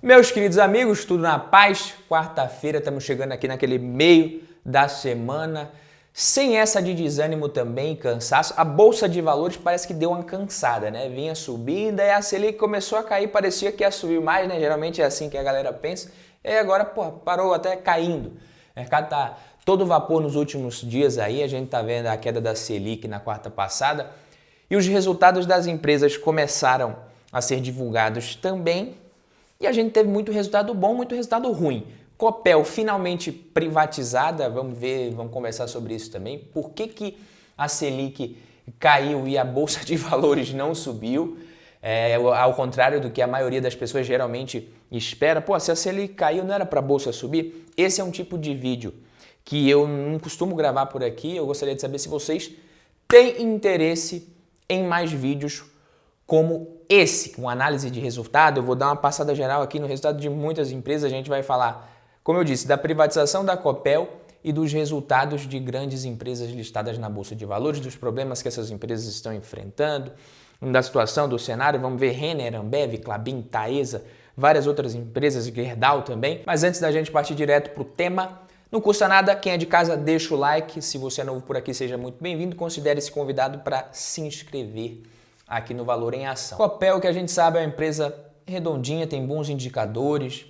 Meus queridos amigos, tudo na paz? Quarta-feira, estamos chegando aqui naquele meio da semana, sem essa de desânimo também, cansaço. A Bolsa de Valores parece que deu uma cansada, né? Vinha subindo, aí a Selic começou a cair, parecia que ia subir mais, né? Geralmente é assim que a galera pensa. E agora, parou até caindo. O mercado tá todo vapor nos últimos dias aí, a gente tá vendo a queda da Selic na quarta passada. E os resultados das empresas começaram a ser divulgados também. E a gente teve muito resultado bom, muito resultado ruim. Copel finalmente privatizada, vamos ver, vamos conversar sobre isso também. Por que a Selic caiu e a Bolsa de Valores não subiu? Ao contrário do que a maioria das pessoas geralmente espera. Se a Selic caiu, não era para a Bolsa subir? Esse é um tipo de vídeo que eu não costumo gravar por aqui. Eu gostaria de saber se vocês têm interesse em mais vídeos como esse, com análise de resultado. Eu vou dar uma passada geral aqui no resultado de muitas empresas. A gente vai falar, como eu disse, da privatização da Copel e dos resultados de grandes empresas listadas na Bolsa de Valores, dos problemas que essas empresas estão enfrentando, da situação, do cenário. Vamos ver Renner, Ambev, Klabin, Taesa, várias outras empresas, Gerdau também. Mas antes da gente partir direto para o tema, não custa nada, quem é de casa deixa o like, se você é novo por aqui seja muito bem-vindo, considere-se convidado para se inscrever aqui no Valor em Ação. Copel, que a gente sabe, é uma empresa redondinha, tem bons indicadores,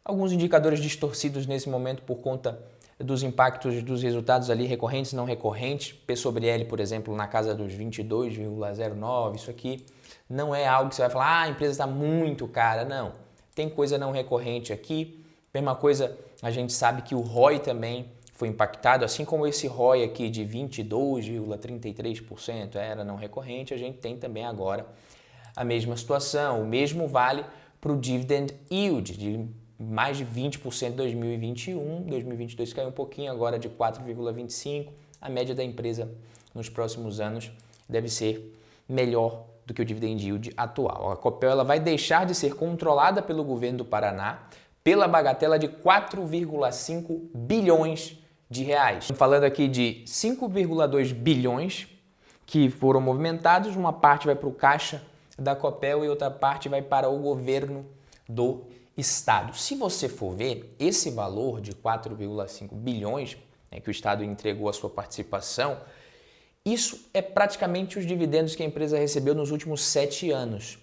alguns indicadores distorcidos nesse momento por conta dos impactos dos resultados ali recorrentes e não recorrentes. P sobre L, por exemplo, na casa dos 22,09, isso aqui não é algo que você vai falar, a empresa está muito cara, não. Tem coisa não recorrente aqui, mesma coisa, a gente sabe que o ROI também foi impactado, assim como esse ROI aqui de 22,33% era não recorrente, a gente tem também agora a mesma situação. O mesmo vale para o dividend yield, de mais de 20% em 2021, 2022 caiu um pouquinho, agora de 4,25%. A média da empresa nos próximos anos deve ser melhor do que o dividend yield atual. A Copel ela vai deixar de ser controlada pelo governo do Paraná pela bagatela de 4,5 bilhões de reais. Falando aqui de 5,2 bilhões que foram movimentados, uma parte vai para o caixa da Copel e outra parte vai para o governo do estado. Se você for ver, esse valor de 4,5 bilhões que o estado entregou a sua participação, isso é praticamente os dividendos que a empresa recebeu nos últimos 7 anos.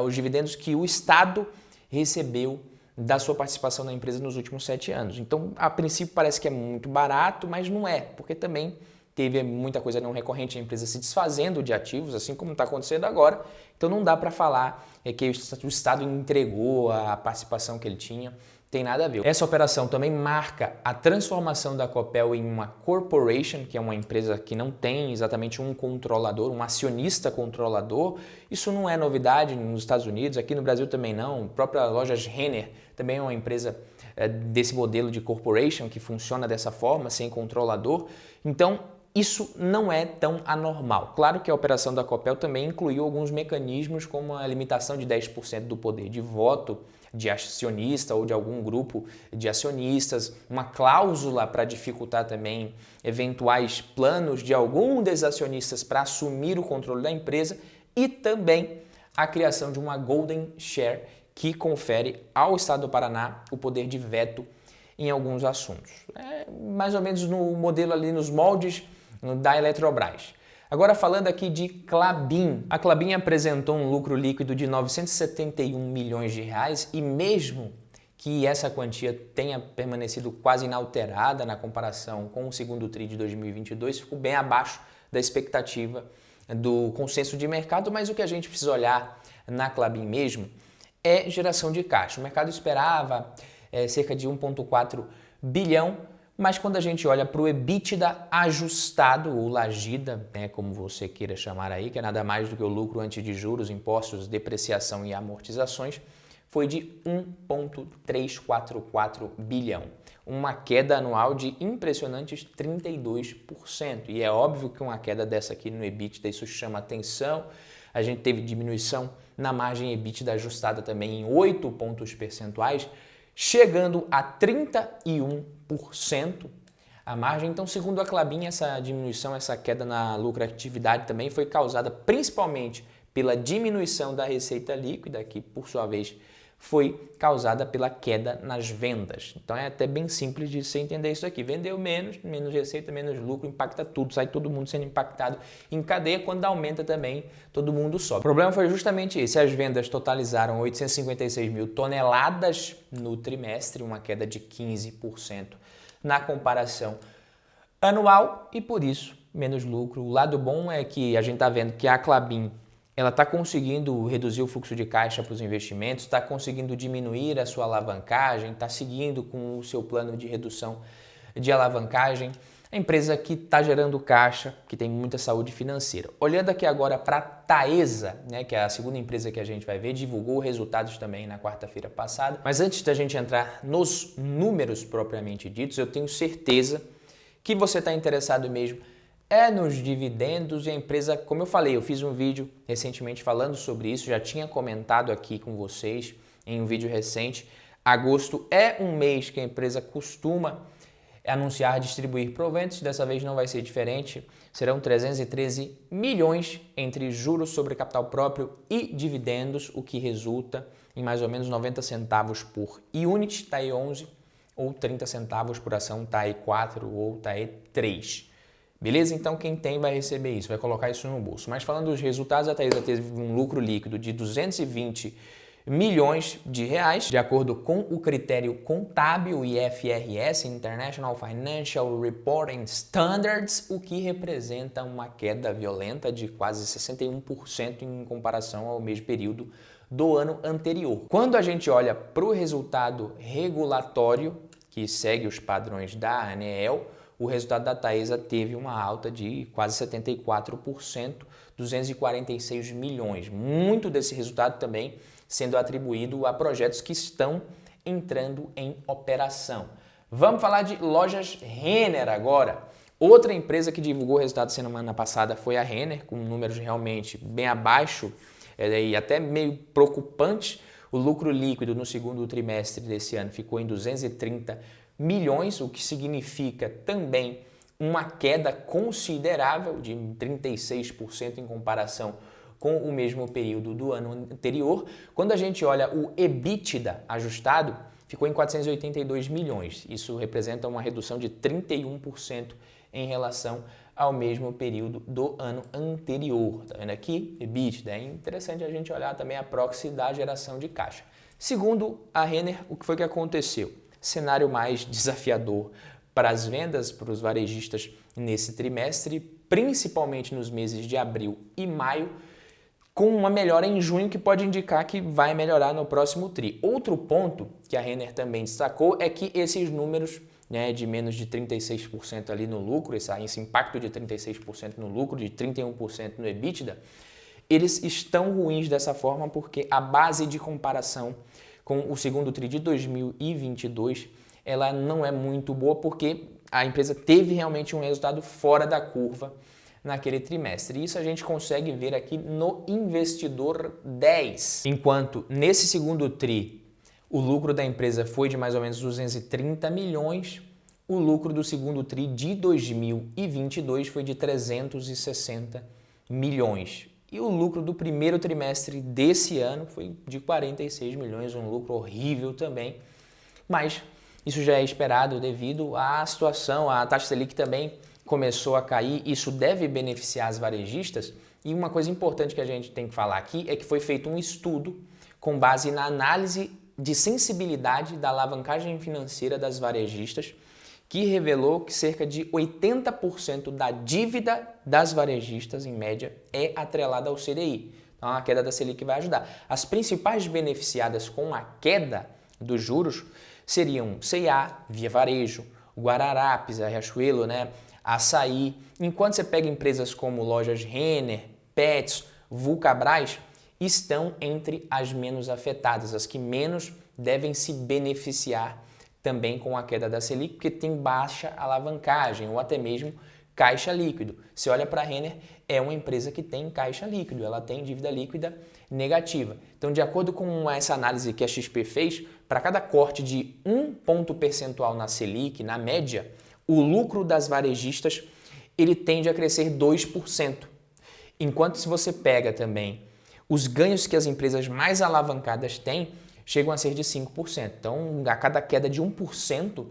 Os dividendos que o estado recebeu da sua participação na empresa nos últimos 7 anos. Então, a princípio parece que é muito barato, mas não é, porque também teve muita coisa não recorrente, a empresa se desfazendo de ativos, assim como está acontecendo agora. Então, não dá para falar que o Estado entregou a participação que ele tinha, tem nada a ver. Essa operação também marca a transformação da Copel em uma corporation, que é uma empresa que não tem exatamente um controlador, um acionista controlador. Isso não é novidade nos Estados Unidos, aqui no Brasil também não. A própria Lojas Renner também é uma empresa desse modelo de corporation que funciona dessa forma, sem controlador. Então, isso não é tão anormal. Claro que a operação da Copel também incluiu alguns mecanismos como a limitação de 10% do poder de voto de acionista ou de algum grupo de acionistas, uma cláusula para dificultar também eventuais planos de algum desses acionistas para assumir o controle da empresa e também a criação de uma Golden Share que confere ao Estado do Paraná o poder de veto em alguns assuntos. É mais ou menos no modelo ali, nos moldes da Eletrobras. Agora falando aqui de Klabin. A Klabin apresentou um lucro líquido de 971 milhões de reais e mesmo que essa quantia tenha permanecido quase inalterada na comparação com o segundo TRI de 2022, ficou bem abaixo da expectativa do consenso de mercado, mas o que a gente precisa olhar na Klabin mesmo é geração de caixa. O mercado esperava cerca de 1,4 bilhão, mas quando a gente olha para o EBITDA ajustado, ou LAGIDA, como você queira chamar aí, que é nada mais do que o lucro antes de juros, impostos, depreciação e amortizações, foi de 1,344 bilhão. Uma queda anual de impressionantes 32%. E é óbvio que uma queda dessa aqui no EBITDA, isso chama atenção. A gente teve diminuição na margem EBITDA ajustada também em 8 pontos percentuais, chegando a 31% a margem. Então, segundo a Klabin, essa diminuição, essa queda na lucratividade também foi causada principalmente pela diminuição da receita líquida, que por sua vez foi causada pela queda nas vendas. Então é até bem simples de você entender isso aqui. Vendeu menos, menos receita, menos lucro, impacta tudo, sai todo mundo sendo impactado em cadeia. Quando aumenta também, todo mundo sobe. O problema foi justamente esse. As vendas totalizaram 856 mil toneladas no trimestre, uma queda de 15% na comparação anual e por isso menos lucro. O lado bom é que a gente está vendo que a Klabin ela está conseguindo reduzir o fluxo de caixa para os investimentos, está conseguindo diminuir a sua alavancagem, está seguindo com o seu plano de redução de alavancagem. A empresa que está gerando caixa, que tem muita saúde financeira. Olhando aqui agora para a Taesa, né, que é a segunda empresa que a gente vai ver, divulgou resultados também na quarta-feira passada. Mas antes da gente entrar nos números propriamente ditos, eu tenho certeza que você está interessado mesmo nos dividendos e a empresa, como eu falei, eu fiz um vídeo recentemente falando sobre isso, já tinha comentado aqui com vocês em um vídeo recente. Agosto é um mês que a empresa costuma anunciar distribuir proventos, dessa vez não vai ser diferente, serão 313 milhões entre juros sobre capital próprio e dividendos, o que resulta em mais ou menos 90 centavos por unit, TAE 11, ou 30 centavos por ação, TAE 4 ou TAE 3. Beleza? Então quem tem vai receber isso, vai colocar isso no bolso. Mas falando dos resultados, a Taesa teve um lucro líquido de 220 milhões de reais, de acordo com o critério contábil IFRS, International Financial Reporting Standards, o que representa uma queda violenta de quase 61% em comparação ao mesmo período do ano anterior. Quando a gente olha para o resultado regulatório, que segue os padrões da ANEEL, o resultado da Taesa teve uma alta de quase 74%, 246 milhões. Muito desse resultado também sendo atribuído a projetos que estão entrando em operação. Vamos falar de lojas Renner agora. Outra empresa que divulgou o resultado semana passada foi a Renner, com números realmente bem abaixo e até meio preocupante. O lucro líquido no segundo trimestre desse ano ficou em 230 milhões, o que significa também uma queda considerável de 36% em comparação com o mesmo período do ano anterior. Quando a gente olha o EBITDA ajustado, ficou em 482 milhões. Isso representa uma redução de 31% em relação ao mesmo período do ano anterior. Tá vendo aqui? EBITDA. É interessante a gente olhar também a proxy da geração de caixa. Segundo a Renner, o que foi que aconteceu? Cenário mais desafiador para as vendas, para os varejistas nesse trimestre, principalmente nos meses de abril e maio, com uma melhora em junho que pode indicar que vai melhorar no próximo tri. Outro ponto que a Renner também destacou é que esses números, né, de menos de 36% ali no lucro, esse impacto de 36% no lucro, de 31% no EBITDA, eles estão ruins dessa forma porque a base de comparação com o segundo tri de 2022, ela não é muito boa porque a empresa teve realmente um resultado fora da curva naquele trimestre. Isso a gente consegue ver aqui no Investidor 10. Enquanto nesse segundo tri, o lucro da empresa foi de mais ou menos 230 milhões, o lucro do segundo tri de 2022 foi de 360 milhões. E o lucro do primeiro trimestre desse ano foi de 46 milhões, um lucro horrível também. Mas isso já é esperado devido à situação, a taxa Selic também começou a cair, isso deve beneficiar as varejistas. E uma coisa importante que a gente tem que falar aqui é que foi feito um estudo com base na análise de sensibilidade da alavancagem financeira das varejistas, que revelou que cerca de 80% da dívida das varejistas, em média, é atrelada ao CDI. Então, a queda da Selic vai ajudar. As principais beneficiadas com a queda dos juros seriam C&A, Via Varejo, Guararapes, a Riachuelo, né? Açaí. Enquanto você pega empresas como lojas Renner, Petz, Vulcabras, estão entre as menos afetadas, as que menos devem se beneficiar também com a queda da Selic, porque tem baixa alavancagem ou até mesmo caixa líquido. Você olha para a Renner, é uma empresa que tem caixa líquido, ela tem dívida líquida negativa. Então, de acordo com essa análise que a XP fez, para cada corte de 1 ponto percentual na Selic, na média, o lucro das varejistas ele tende a crescer 2%. Enquanto se você pega também os ganhos que as empresas mais alavancadas têm, chegam a ser de 5%. Então, a cada queda de 1%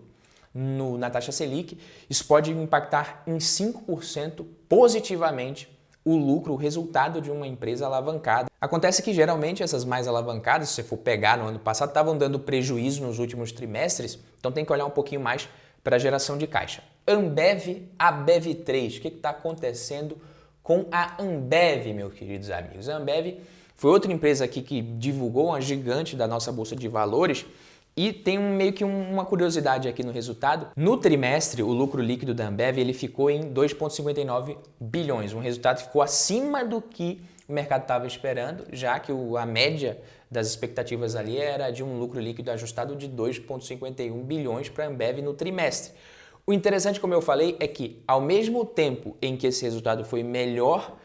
na taxa Selic, isso pode impactar em 5% positivamente o lucro, o resultado de uma empresa alavancada. Acontece que geralmente essas mais alavancadas, se você for pegar no ano passado, estavam dando prejuízo nos últimos trimestres, então tem que olhar um pouquinho mais para a geração de caixa. Ambev, ABEV3, o que está acontecendo com a Ambev, meus queridos amigos? A Ambev foi outra empresa aqui que divulgou, uma gigante da nossa Bolsa de Valores, e tem meio que uma curiosidade aqui no resultado. No trimestre, o lucro líquido da Ambev ele ficou em 2,59 bilhões, um resultado que ficou acima do que o mercado estava esperando, já que a média das expectativas ali era de um lucro líquido ajustado de 2,51 bilhões para a Ambev no trimestre. O interessante, como eu falei, é que ao mesmo tempo em que esse resultado foi melhor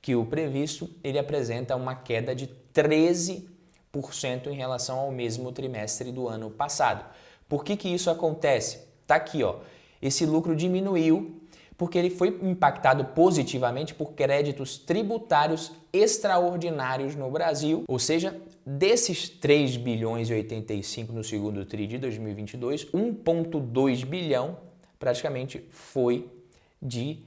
que o previsto, ele apresenta uma queda de 13% em relação ao mesmo trimestre do ano passado. Por que isso acontece? Tá aqui, ó. Esse lucro diminuiu porque ele foi impactado positivamente por créditos tributários extraordinários no Brasil, ou seja, desses 3 bilhões e 85 no segundo tri de 2022, 1,2 bilhão praticamente foi de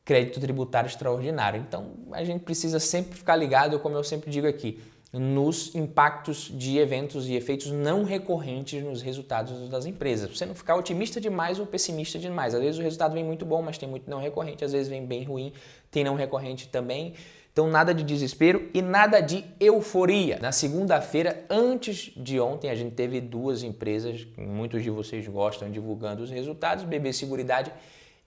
crédito tributário extraordinário. Então, a gente precisa sempre ficar ligado, como eu sempre digo aqui, nos impactos de eventos e efeitos não recorrentes nos resultados das empresas. Você não ficar otimista demais ou pessimista demais. Às vezes o resultado vem muito bom, mas tem muito não recorrente. Às vezes vem bem ruim, tem não recorrente também. Então nada de desespero e nada de euforia. Na segunda-feira, antes de ontem, a gente teve duas empresas, que muitos de vocês gostam, divulgando os resultados, BB Seguridade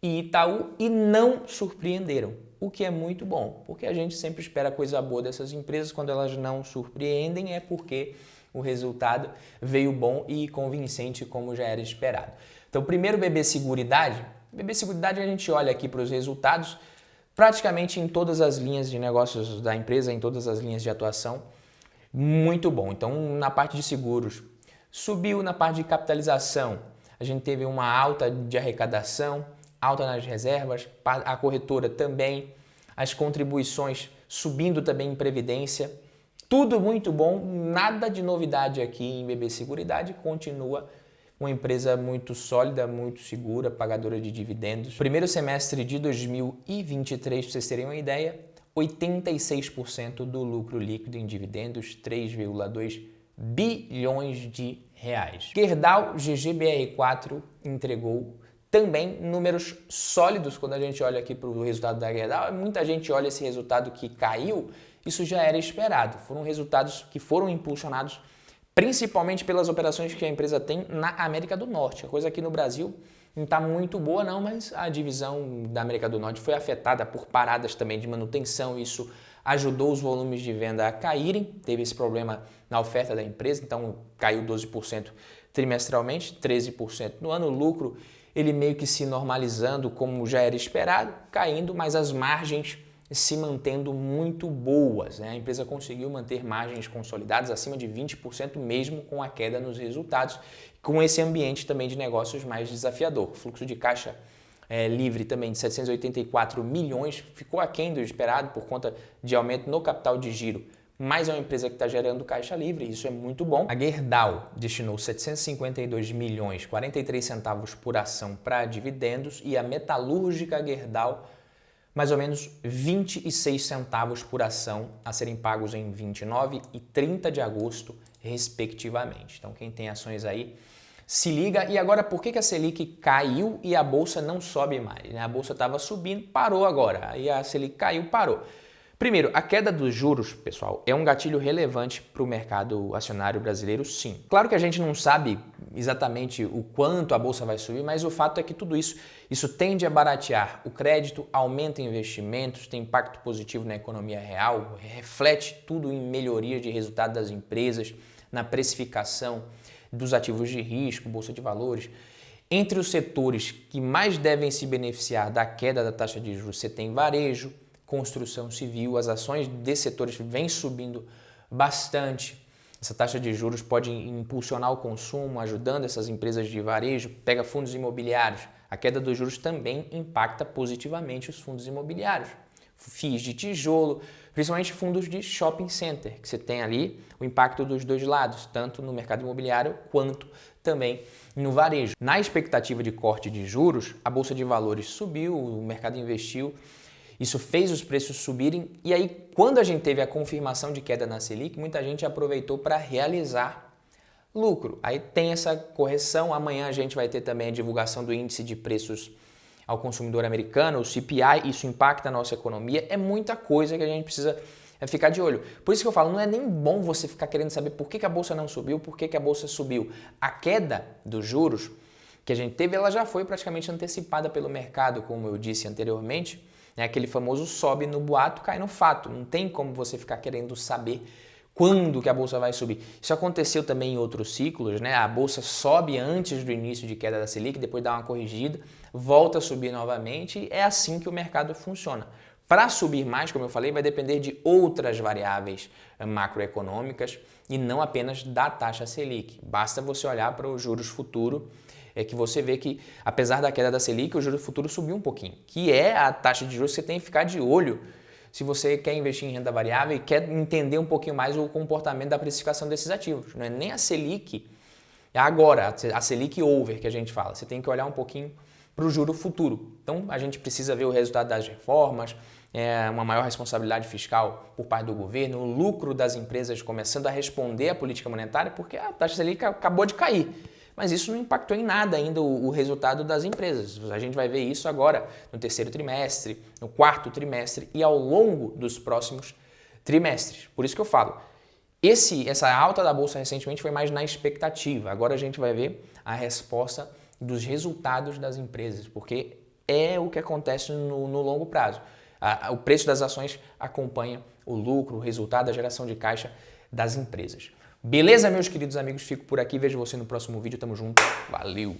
e Itaú, e não surpreenderam, o que é muito bom, porque a gente sempre espera coisa boa dessas empresas. Quando elas não surpreendem é porque o resultado veio bom e convincente, como já era esperado. Então, primeiro BB Seguridade a gente olha aqui para os resultados, praticamente em todas as linhas de negócios da empresa, em todas as linhas de atuação, muito bom. Então, na parte de seguros, subiu. Na parte de capitalização, a gente teve uma alta de arrecadação, alta nas reservas, a corretora também, as contribuições subindo também em previdência, tudo muito bom, nada de novidade aqui em BB Seguridade, continua uma empresa muito sólida, muito segura, pagadora de dividendos. Primeiro semestre de 2023, para vocês terem uma ideia, 86% do lucro líquido em dividendos, 3,2 bilhões de reais. Gerdau GGBR4 entregou também números sólidos. Quando a gente olha aqui para o resultado da Gerdau, muita gente olha esse resultado que caiu, isso já era esperado. Foram resultados que foram impulsionados principalmente pelas operações que a empresa tem na América do Norte. A coisa aqui no Brasil não está muito boa não, mas a divisão da América do Norte foi afetada por paradas também de manutenção. Isso ajudou os volumes de venda a caírem, teve esse problema na oferta da empresa, então caiu 12% trimestralmente, 13% no ano. O lucro ele meio que se normalizando como já era esperado, caindo, mas as margens se mantendo muito boas, né? A empresa conseguiu manter margens consolidadas acima de 20% mesmo com a queda nos resultados, com esse ambiente também de negócios mais desafiador. O fluxo de caixa livre também de 784 milhões, ficou aquém do esperado por conta de aumento no capital de giro, mas é uma empresa que está gerando caixa livre, isso é muito bom. A Gerdau destinou 752 milhões, 43 centavos por ação para dividendos, e a metalúrgica Gerdau, mais ou menos 26 centavos por ação a serem pagos em 29 e 30 de agosto, respectivamente. Então, quem tem ações aí, se liga. E agora, por que a Selic caiu e a Bolsa não sobe mais? A Bolsa estava subindo, parou agora. Aí a Selic caiu, parou. Primeiro, a queda dos juros, pessoal, é um gatilho relevante para o mercado acionário brasileiro, sim. Claro que a gente não sabe exatamente o quanto a Bolsa vai subir, mas o fato é que tudo isso tende a baratear o crédito, aumenta investimentos, tem impacto positivo na economia real, reflete tudo em melhoria de resultado das empresas, na precificação dos ativos de risco, Bolsa de Valores. Entre os setores que mais devem se beneficiar da queda da taxa de juros, você tem varejo, construção civil. As ações desses setores vêm subindo bastante. Essa taxa de juros pode impulsionar o consumo, ajudando essas empresas de varejo. Pega fundos imobiliários. A queda dos juros também impacta positivamente os fundos imobiliários. FIIs de tijolo, principalmente fundos de shopping center, que você tem ali o impacto dos dois lados, tanto no mercado imobiliário quanto também no varejo. Na expectativa de corte de juros, a Bolsa de Valores subiu, o mercado investiu, isso fez os preços subirem e aí quando a gente teve a confirmação de queda na Selic, muita gente aproveitou para realizar lucro. Aí tem essa correção, amanhã a gente vai ter também a divulgação do índice de preços ao consumidor americano, o CPI, isso impacta a nossa economia, é muita coisa que a gente precisa ficar de olho. Por isso que eu falo, não é nem bom você ficar querendo saber por que a bolsa não subiu, por que a bolsa subiu. A queda dos juros que a gente teve, ela já foi praticamente antecipada pelo mercado, como eu disse anteriormente, né? Aquele famoso sobe no boato, cai no fato. Não tem como você ficar querendo saber quando que a bolsa vai subir. Isso aconteceu também em outros ciclos, né? A bolsa sobe antes do início de queda da Selic, depois dá uma corrigida, volta a subir novamente e é assim que o mercado funciona. Para subir mais, como eu falei, vai depender de outras variáveis macroeconômicas e não apenas da taxa Selic. Basta você olhar para os juros futuro que você vê que, apesar da queda da Selic, o juro futuro subiu um pouquinho, que é a taxa de juros que você tem que ficar de olho se você quer investir em renda variável e quer entender um pouquinho mais o comportamento da precificação desses ativos. Não é nem a Selic, é agora, a Selic over que a gente fala. Você tem que olhar um pouquinho para o juro futuro. Então, a gente precisa ver o resultado das reformas, uma maior responsabilidade fiscal por parte do governo, o lucro das empresas começando a responder à política monetária, porque a taxa Selic acabou de cair. Mas isso não impactou em nada ainda o resultado das empresas. A gente vai ver isso agora no terceiro trimestre, no quarto trimestre e ao longo dos próximos trimestres. Por isso que eu falo, essa alta da Bolsa recentemente foi mais na expectativa. Agora a gente vai ver a resposta dos resultados das empresas, porque é o que acontece no longo prazo. O preço das ações acompanha o lucro, o resultado, a geração de caixa das empresas. Beleza, meus queridos amigos? Fico por aqui, vejo você no próximo vídeo. Tamo junto, valeu!